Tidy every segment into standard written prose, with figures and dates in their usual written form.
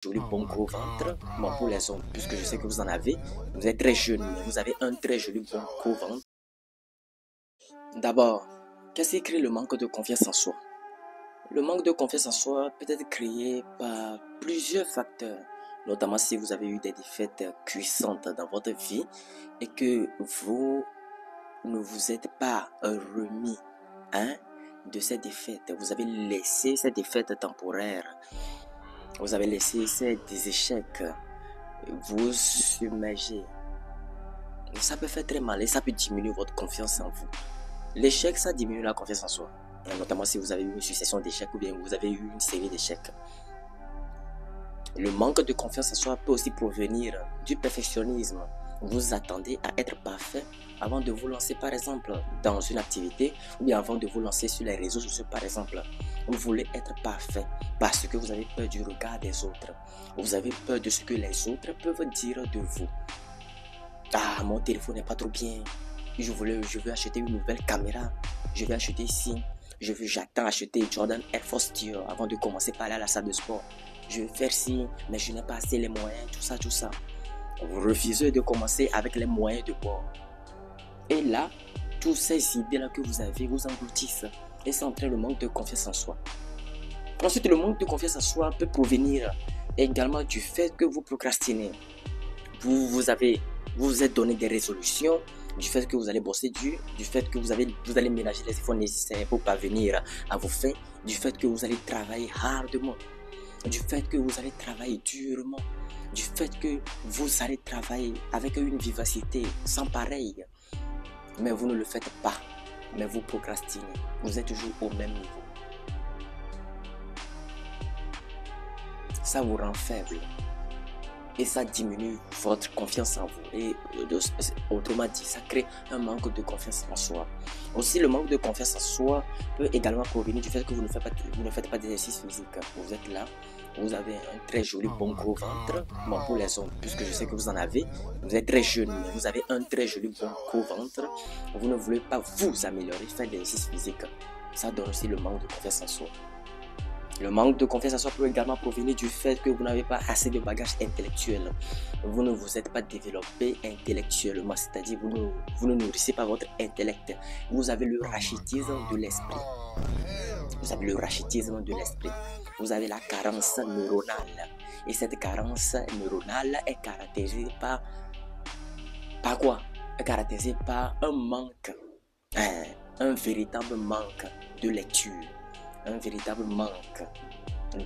joli bon gros ventre. Bon, pour les hommes, puisque je sais que vous en avez, vous êtes très jeune, mais vous avez un très joli bon gros ventre. D'abord, qu'est-ce qui crée le manque de confiance en soi? Le manque de confiance en soi peut être créé par plusieurs facteurs, notamment si vous avez eu des défaites cuissantes dans votre vie et que vous ne vous êtes pas remis de ces défaites. Vous avez laissé ces défaites temporaires. Vous avez laissé ces échecs vous submerger. Ça peut faire très mal et ça peut diminuer votre confiance en vous. L'échec, ça diminue la confiance en soi. Notamment si vous avez eu une succession d'échecs ou bien vous avez eu une série d'échecs. Le manque de confiance en soi peut aussi provenir du perfectionnisme. Vous attendez à être parfait avant de vous lancer par exemple dans une activité ou bien avant de vous lancer sur les réseaux sociaux par exemple. Vous voulez être parfait parce que vous avez peur du regard des autres. Vous avez peur de ce que les autres peuvent dire de vous. Ah, mon téléphone n'est pas trop bien. Je veux acheter une nouvelle caméra. Je vais acheter ici. J'attends acheter Jordan Air Force Dior avant de commencer par aller à la salle de sport. Je vais faire ci, mais je n'ai pas assez les moyens, tout ça. Vous refusez de commencer avec les moyens de bord. Et là, tous ces idées-là que vous avez vous engloutissent et ça entraîne le manque de confiance en soi. Ensuite, le manque de confiance en soi peut provenir également du fait que vous procrastinez. Vous vous êtes donné des résolutions, du fait que vous allez bosser dur, du fait que vous allez ménager les efforts nécessaires pour parvenir à vos fins, du fait que vous allez travailler hardement, du fait que vous allez travailler durement, du fait que vous allez travailler avec une vivacité sans pareil. Mais vous ne le faites pas, mais vous procrastinez. Vous êtes toujours au même niveau. Ça vous rend faible. Et ça diminue votre confiance en vous. Et autrement dit, ça crée un manque de confiance en soi. Aussi, le manque de confiance en soi peut également provenir du fait que vous ne faites pas d'exercice physique. Vous êtes là, vous avez un très joli bon gros ventre. Bon, pour les hommes, puisque je sais que vous en avez, vous êtes très jeune, mais vous avez un très joli bon gros ventre. Vous ne voulez pas vous améliorer, faire de l'exercice physique. Ça donne aussi le manque de confiance en soi. Le manque de confiance en soi peut également provenir du fait que vous n'avez pas assez de bagages intellectuels. Vous ne vous êtes pas développé intellectuellement, c'est-à-dire vous ne nourrissez pas votre intellect. Vous avez le rachitisme de l'esprit. Vous avez le rachitisme de l'esprit. Vous avez la carence neuronale. Et cette carence neuronale est caractérisée par quoi? Est caractérisée par un manque, un véritable manque de lecture. Un véritable manque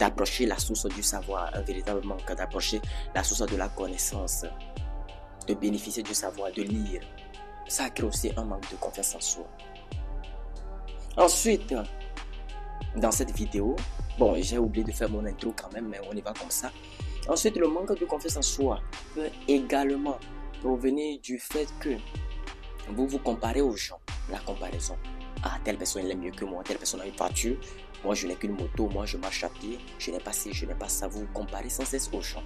d'approcher la source du savoir, un véritable manque d'approcher la source de la connaissance, de bénéficier du savoir, de lire. Ça crée aussi un manque de confiance en soi. Ensuite, dans cette vidéo, bon, j'ai oublié de faire mon intro quand même, mais on y va comme ça. Ensuite, le manque de confiance en soi peut également provenir du fait que vous vous comparez aux gens, la comparaison. Ah, telle personne elle est mieux que moi, telle personne a une voiture, moi je n'ai qu'une moto, moi je marche à pied, je n'ai pas ci, je n'ai pas ça. Vous vous comparez sans cesse aux gens.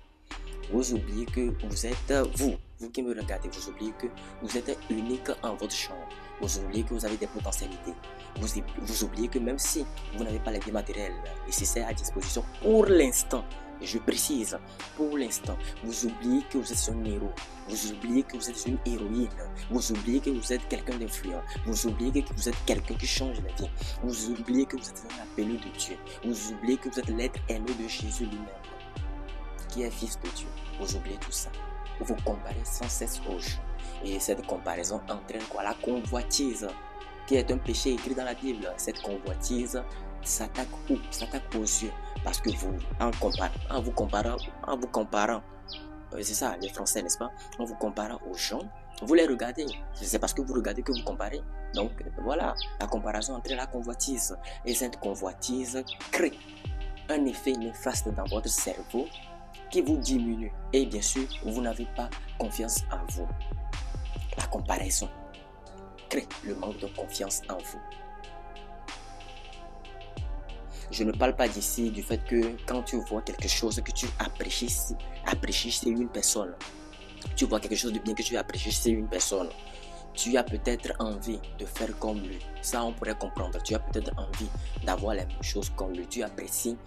Vous oubliez que vous êtes vous qui me regardez, vous oubliez que vous êtes unique en votre genre. Vous oubliez que vous avez des potentialités. Vous oubliez que même si vous n'avez pas les matériels nécessaires à disposition pour l'instant, je précise, pour l'instant, vous oubliez que vous êtes un héros, vous oubliez que vous êtes une héroïne, vous oubliez que vous êtes quelqu'un d'influent, vous oubliez que vous êtes quelqu'un qui change la vie, vous oubliez que vous êtes un appelé de Dieu, vous oubliez que vous êtes l'être aimé de Jésus lui-même, qui est fils de Dieu. Vous oubliez tout ça. Vous vous comparez sans cesse aux gens. Et cette comparaison entraîne quoi? La convoitise, qui est un péché écrit dans la Bible. Cette convoitise s'attaque où? S'attaque aux yeux. Parce que vous, en vous comparant, c'est ça les Français, n'est-ce pas? En vous comparant aux gens, vous les regardez. C'est parce que vous regardez que vous comparez. Donc voilà, la comparaison entraîne la convoitise. Et cette convoitise crée un effet néfaste dans votre cerveau qui vous diminue. Et bien sûr, vous n'avez pas confiance en vous. La comparaison crée le manque de confiance en vous. Je ne parle pas d'ici du fait que quand tu vois quelque chose que tu apprécies chez une personne, tu vois quelque chose de bien que tu apprécies chez une personne, tu as peut-être envie de faire comme lui. Ça, on pourrait comprendre. Tu as peut-être envie d'avoir les mêmes choses comme lui. Tu apprécies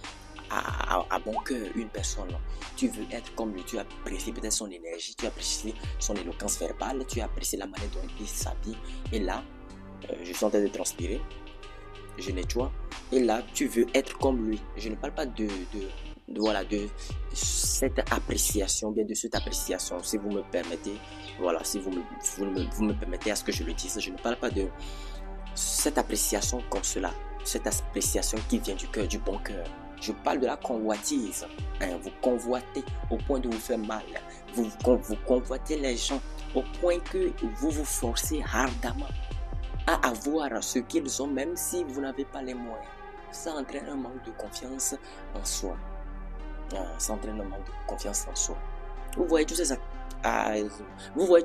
à bon cœur une personne. Tu veux être comme lui, tu apprécies peut-être son énergie, tu apprécies son éloquence verbale, tu apprécies la manière dont il s'habille. Et là, je suis en train de transpirer, je nettoie. Et là, tu veux être comme lui. Je ne parle pas de cette appréciation, bien de cette appréciation, si vous me permettez. Voilà, si vous me permettez à ce que je le dise, je ne parle pas de cette appréciation comme cela, cette appréciation qui vient du cœur, du bon cœur. Je parle de la convoitise. Vous convoitez au point de vous faire mal. Vous convoitez les gens au point que vous vous forcez ardemment à avoir ce qu'ils ont, même si vous n'avez pas les moyens. Ça entraîne un manque de confiance en soi. Ça entraîne un manque de confiance en soi. Vous voyez tous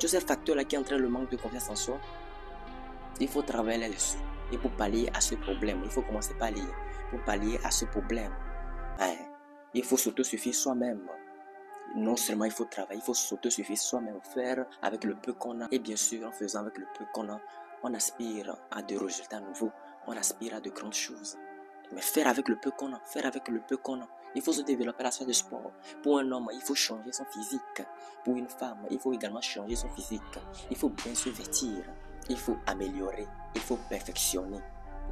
ces facteurs-là qui entraînent le manque de confiance en soi. Il faut travailler là-dessus. Et pour pallier à ce problème, il faut commencer par lire. Pour pallier à ce problème, il faut s'autosuffire soi-même. Non seulement il faut travailler, il faut s'autosuffire soi-même, faire avec le peu qu'on a. Et bien sûr, en faisant avec le peu qu'on a, on aspire à de résultats nouveaux. On aspire à de grandes choses. Mais faire avec le peu qu'on a, faire avec le peu qu'on a. Il faut se développer à la salle de sport. Pour un homme, il faut changer son physique. Pour une femme, il faut également changer son physique. Il faut bien se vêtir. Il faut améliorer. Il faut perfectionner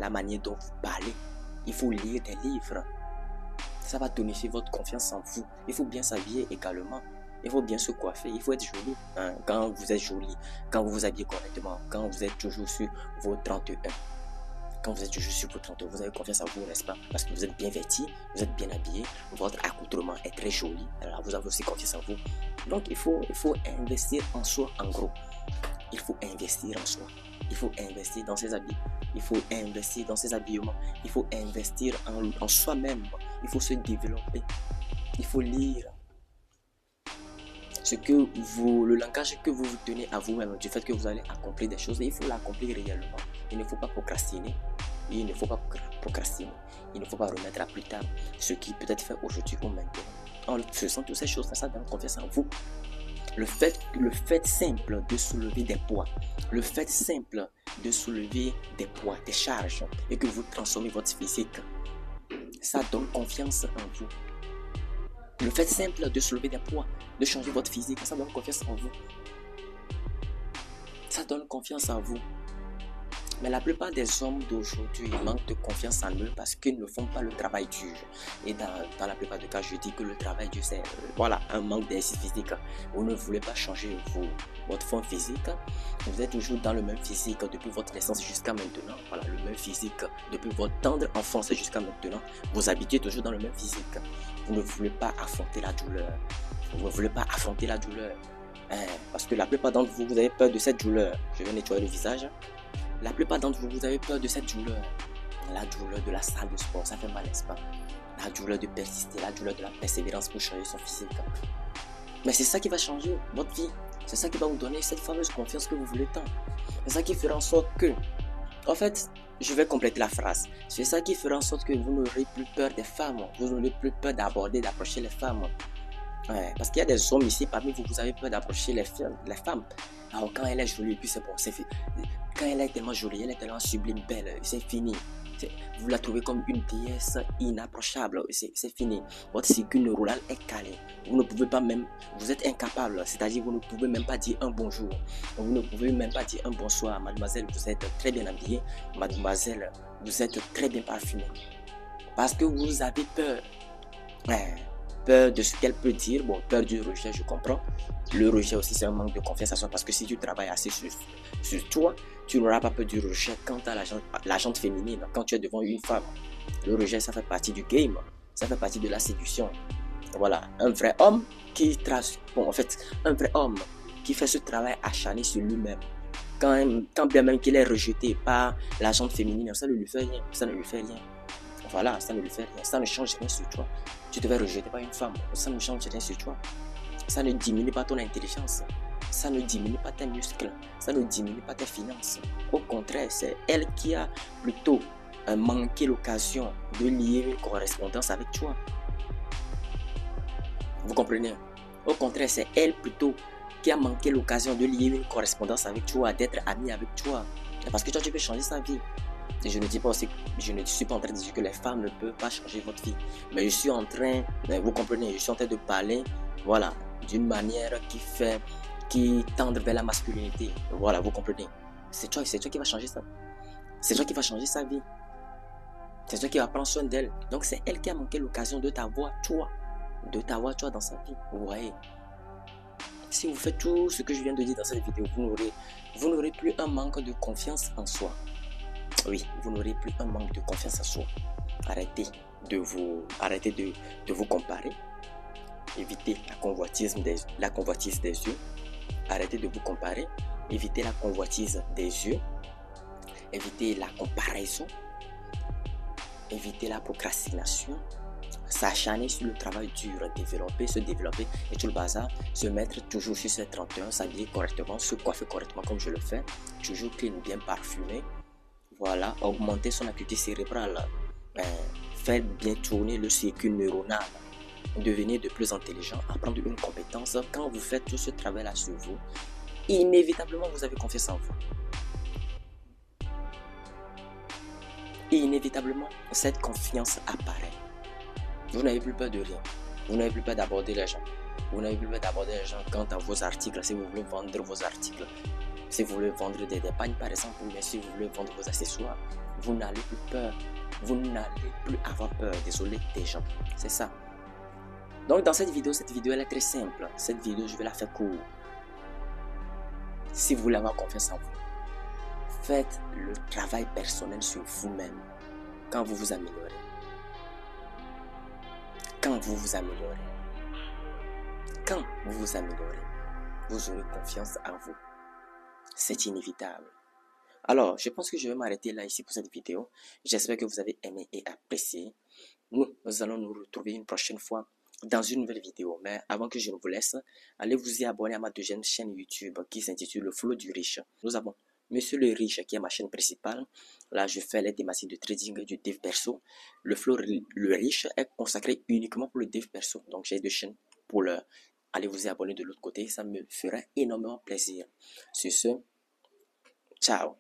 la manière dont vous parlez. Il faut lire des livres. Ça va tonifier votre confiance en vous. Il faut bien s'habiller également. Il faut bien se coiffer. Il faut être joli. Quand vous êtes joli, quand vous vous habillez correctement, quand vous êtes toujours sur vos 31. Quand vous êtes toujours sur vos 31, vous avez confiance en vous, n'est-ce pas? Parce que vous êtes bien vêti, vous êtes bien habillé, votre accoutrement est très joli. Alors vous avez aussi confiance en vous. Donc il faut investir en soi en gros. Il faut investir en soi. Il faut investir dans ses habits. Il faut investir dans ses habillements. Il faut investir en soi-même. Il faut se développer. Il faut lire. Le langage que vous tenez à vous-même, du fait que vous allez accomplir des choses, il faut l'accomplir réellement. Il ne faut pas procrastiner. Il ne faut pas procrastiner. Il ne faut pas remettre à plus tard ce qui peut être fait aujourd'hui ou maintenant. En faisant toutes ces choses, ça donne confiance en vous. Le fait simple de soulever des poids, le fait simple de soulever des poids, des charges, et que vous transformez votre physique, ça donne confiance en vous. Le fait simple de soulever des poids, de changer votre physique, ça donne confiance en vous. Ça donne confiance en vous. Mais la plupart des hommes d'aujourd'hui manquent de confiance en eux parce qu'ils ne font pas le travail dur. Et dans la plupart des cas, je dis que le travail dur, c'est un manque d'exercice physique. Vous ne voulez pas changer votre forme physique. Vous êtes toujours dans le même physique depuis votre naissance jusqu'à maintenant. Voilà, le même physique depuis votre tendre enfance jusqu'à maintenant. Vous habitez toujours dans le même physique. Vous ne voulez pas affronter la douleur. Vous ne voulez pas affronter la douleur. Parce que la plupart d'entre vous, vous avez peur de cette douleur. Je vais nettoyer le visage. La plupart d'entre vous, vous avez peur de cette douleur. La douleur de la salle de sport, ça fait mal, n'est-ce pas? La douleur de persister, la douleur de la persévérance pour changer son physique. Mais c'est ça qui va changer votre vie. C'est ça qui va vous donner cette fameuse confiance que vous voulez tant. C'est ça qui fera en sorte que... En fait, je vais compléter la phrase. C'est ça qui fera en sorte que vous n'aurez plus peur des femmes. Vous n'aurez plus peur d'approcher les femmes. Parce qu'il y a des hommes ici parmi vous, vous avez peur d'approcher les femmes. Alors quand elle est jolie, puis c'est bon, c'est fini. Quand elle est tellement jolie, elle est tellement sublime, belle, c'est fini. Vous la trouvez comme une déesse inapprochable, c'est fini. Votre cycle neuronal est calé. Vous ne pouvez pas même, vous êtes incapable, c'est-à-dire vous ne pouvez même pas dire un bonjour. Vous ne pouvez même pas dire un bonsoir. Mademoiselle, vous êtes très bien habillée. Mademoiselle, vous êtes très bien parfumée. Parce que vous avez peur. Peur de ce qu'elle peut dire, peur du rejet, je comprends. Le rejet aussi, c'est un manque de confiance en soi parce que si tu travailles assez sur toi, tu n'auras pas peur du rejet quant à la jante féminine, quand tu es devant une femme. Le rejet, ça fait partie du game, ça fait partie de la séduction. Voilà, un vrai homme qui un vrai homme qui fait ce travail acharné sur lui-même. Quand bien même qu'il est rejeté par la jante féminine, ça ne lui fait rien, ça ne lui fait rien. Voilà, ça ne lui fait rien, ça ne change rien sur toi. Tu te fais rejeter par une femme, ça ne change rien sur toi. Ça ne diminue pas ton intelligence, ça ne diminue pas tes muscles, ça ne diminue pas tes finances. Au contraire, c'est elle qui a plutôt manqué l'occasion de lier une correspondance avec toi. Vous comprenez? Au contraire, c'est elle plutôt qui a manqué l'occasion de lier une correspondance avec toi, d'être amie avec toi. Parce que toi, tu peux changer sa vie. je ne dis pas aussi, je ne suis pas en train de dire que les femmes ne peuvent pas changer votre vie. Mais je suis en train, vous comprenez, je suis en train de parler, voilà, d'une manière qui tendre vers la masculinité. Voilà, vous comprenez. C'est toi qui va changer ça. C'est toi qui va changer sa vie. C'est toi qui va prendre soin d'elle. Donc c'est elle qui a manqué l'occasion de t'avoir toi. De t'avoir toi dans sa vie. Vous voyez. Si vous faites tout ce que je viens de dire dans cette vidéo, vous n'aurez plus un manque de confiance en soi. Oui, vous n'aurez plus un manque de confiance en soi. Arrêtez de vous comparer. Évitez la convoitise des yeux. Arrêtez de vous comparer. Évitez la convoitise des yeux. Évitez la comparaison. Évitez la procrastination. S'acharner sur le travail dur, se développer et tout le bazar, se mettre toujours sur ses 31, s'habiller correctement, se coiffer correctement comme je le fais, toujours clean, bien parfumé. Voilà, augmenter son activité cérébrale, faire bien tourner le circuit neuronal, devenir de plus intelligent, apprendre une compétence. Quand vous faites tout ce travail-là sur vous, inévitablement vous avez confiance en vous. Inévitablement, cette confiance apparaît. Vous n'avez plus peur de rien. Vous n'avez plus peur d'aborder les gens. Vous n'avez plus peur d'aborder les gens quant à vos articles. Si vous voulez vendre vos articles, si vous voulez vendre des pagnes par exemple, mais si vous voulez vendre vos accessoires, vous n'allez plus peur. Vous n'allez plus avoir peur, désolé, des gens. C'est ça. Donc dans cette vidéo elle est très simple. Cette vidéo, je vais la faire court. Si vous voulez avoir confiance en vous, faites le travail personnel sur vous-même. Quand vous vous améliorez. Quand vous vous améliorez. Quand vous vous améliorez, vous aurez confiance en vous. C'est inévitable. Alors, je pense que je vais m'arrêter là ici pour cette vidéo. J'espère que vous avez aimé et apprécié. Nous allons nous retrouver une prochaine fois dans une nouvelle vidéo. Mais avant que je ne vous laisse, allez vous y abonner à ma deuxième chaîne YouTube qui s'intitule Le Flow du Riche. Nous avons Monsieur le Riche qui est ma chaîne principale. Là, je fais les thématiques de trading et du dev perso. Le Flow le Riche est consacré uniquement pour le dev perso. Donc, j'ai deux chaînes pour le... Allez vous y abonner de l'autre côté, ça me fera énormément plaisir. Sur ce, ciao.